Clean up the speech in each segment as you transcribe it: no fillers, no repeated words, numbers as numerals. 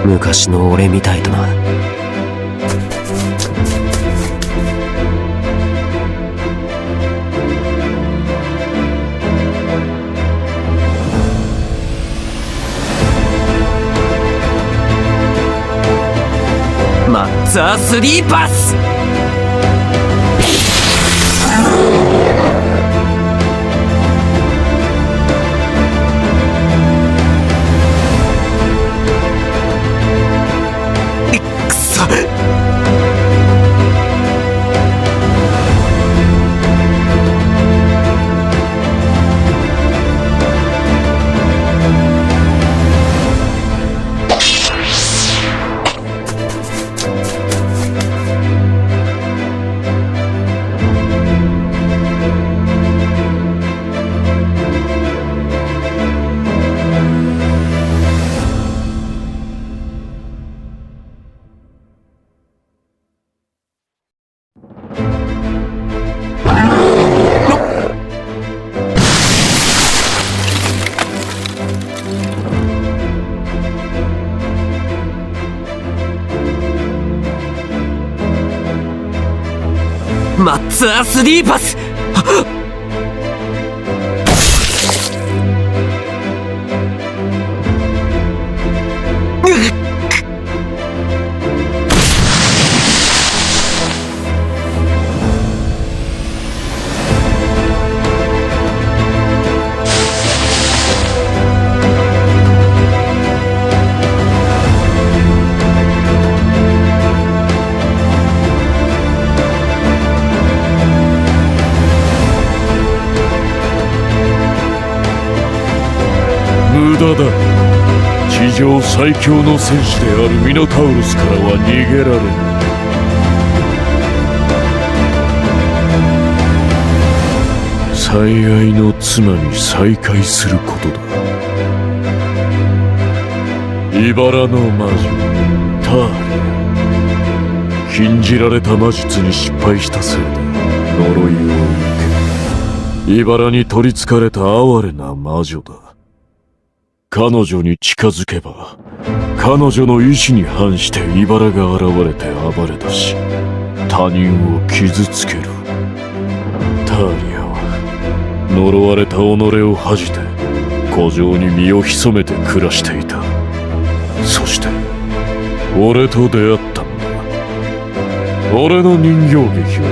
昔の俺みたいとな。マッツァースリーパス。くそっ。マッツァースリーパス。無駄だ。地上最強の戦士であるミノタウロスからは逃げられぬ。最愛の妻に再会することだ。茨の魔女ターリア。禁じられた魔術に失敗したせいで呪いを受け、茨に取りつかれた哀れな魔女だ。彼女に近づけば彼女の意志に反して茨が現れて暴れ出し、他人を傷つける。ターリアは呪われた己を恥じて古城に身を潜めて暮らしていた。そして俺と出会ったんだ。俺の人形劇は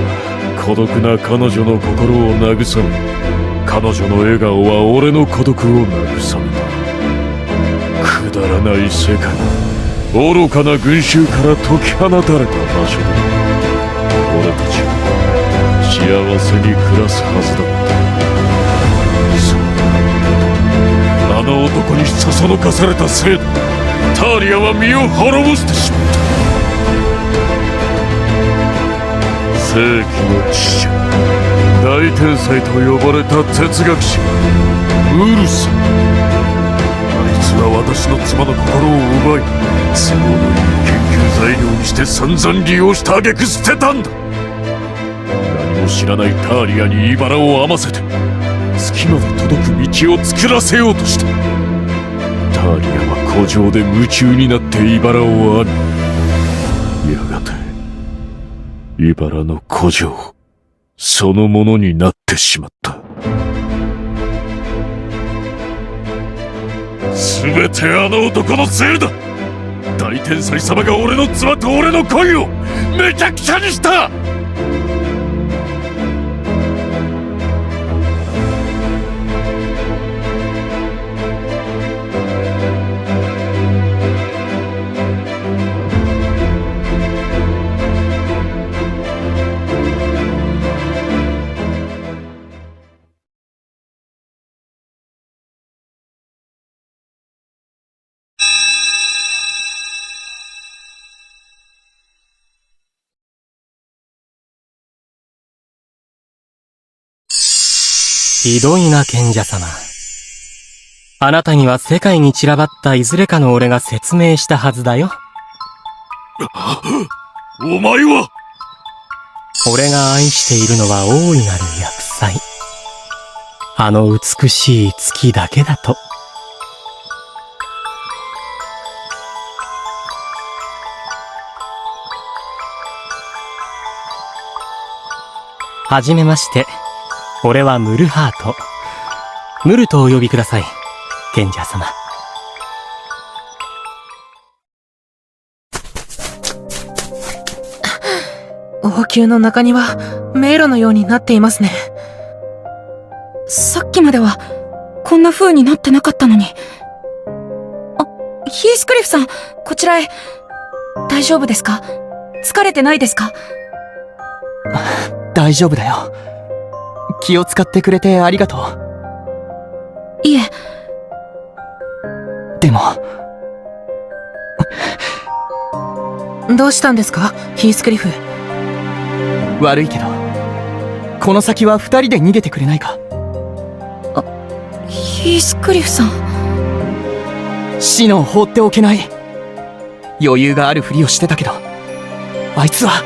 孤独な彼女の心を慰め、彼女の笑顔は俺の孤独を慰めた。くだらない世界、愚かな群衆から解き放たれた場所で俺たちは幸せに暮らすはずだった。そうだ、あの男にそそのかされたせいでターリアは身を滅ぼしてしまった。世紀の知者、大天才と呼ばれた哲学者ウルス。私の妻の心を奪い、都合のいい研究材料にして散々利用した挙句捨てたんだ。何も知らないターリアに茨を編ませて月まで届く道を作らせようとした。ターリアは古城で夢中になって茨を編み、やがて茨の古城そのものになってしまった。全てあの男のせいだ。大天才様が俺の妻と俺の恋をめちゃくちゃにした。ひどいな、賢者様。あなたには世界に散らばったいずれかの俺が説明したはずだよ。お前は！俺が愛しているのは大いなる厄災。あの美しい月だけだと。はじめまして。俺はムルハート。ムルとお呼びください、賢者様。王宮の中庭、迷路のようになっていますね。さっきまでは、こんな風になってなかったのに。あ、ヒースクリフさん、こちらへ。大丈夫ですか？疲れてないですか？大丈夫だよ。気を使ってくれてありがとう。いえ。でも。どうしたんですか、ヒースクリフ。悪いけど、この先は二人で逃げてくれないか。ヒースクリフさん。シノを放っておけない。余裕があるふりをしてたけど、あいつは、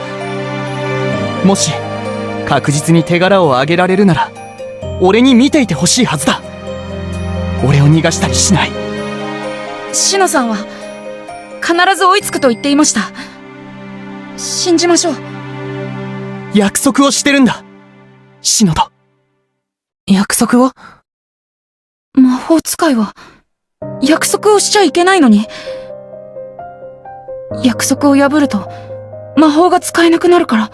もし確実に手柄をあげられるなら、俺に見ていてほしいはずだ。俺を逃がしたりしない。シノさんは必ず追いつくと言っていました。信じましょう。約束をしてるんだ、シノと。約束を？魔法使いは約束をしちゃいけないのに。約束を破ると魔法が使えなくなるから。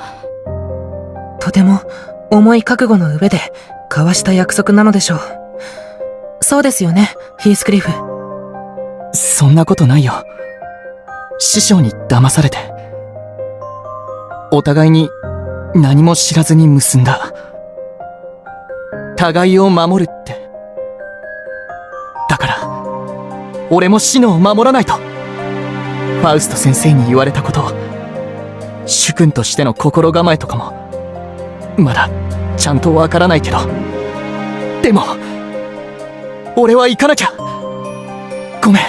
とても重い覚悟の上で交わした約束なのでしょう。そうですよね、ヒースクリフ。そんなことないよ。師匠に騙されて、お互いに何も知らずに結んだ。互いを守るって。だから俺もシノを守らないと。ファウスト先生に言われたことを、主君としての心構えとかもまだちゃんとわからないけど、でも俺は行かなきゃ。ごめ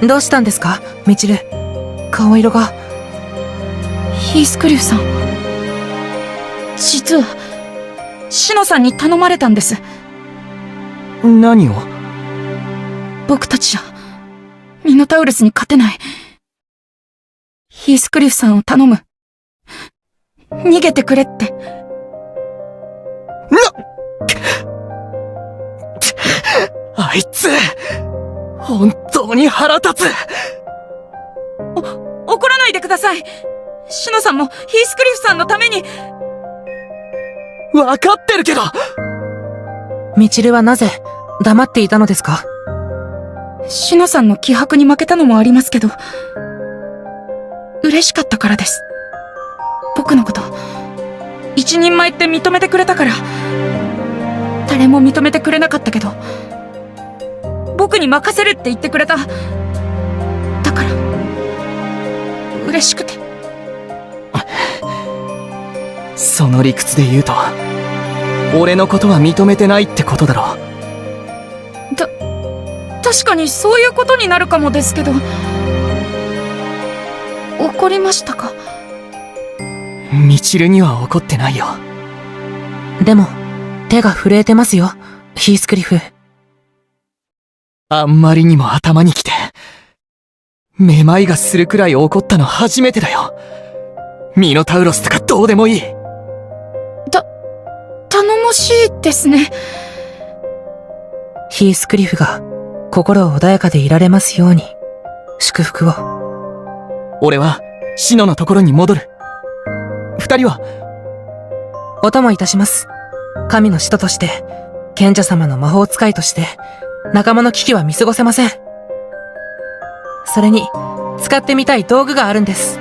ん。どうしたんですか、ミチル。顔色が。ヒースクリフさん、実はシノさんに頼まれたんです。何を？僕たちじゃミノタウルスに勝てない。ヒースクリフさんを頼む。逃げてくれって。あいつ、本当に腹立つ。怒らないでください。シノさんもヒースクリフさんのために。わかってるけど。ミチルはなぜ黙っていたのですか？シノさんの気迫に負けたのもありますけど、嬉しかったからです。僕のこと一人前って認めてくれたから。誰も認めてくれなかったけど、僕に任せるって言ってくれた。だから嬉しくて。その理屈で言うと、俺のことは認めてないってことだろ。確かにそういうことになるかもですけど。怒りましたか？ミチルには怒ってないよ。でも手が震えてますよ、ヒースクリフ。あんまりにも頭にきて、めまいがするくらい怒ったの初めてだよ。ミノタウロスとかどうでもいい。頼もしいですね。ヒースクリフが心穏やかでいられますように、祝福を。俺はシノのところに戻る。二人はお供いたします。神の使徒として、賢者様の魔法使いとして、仲間の危機は見過ごせません。それに使ってみたい道具があるんです。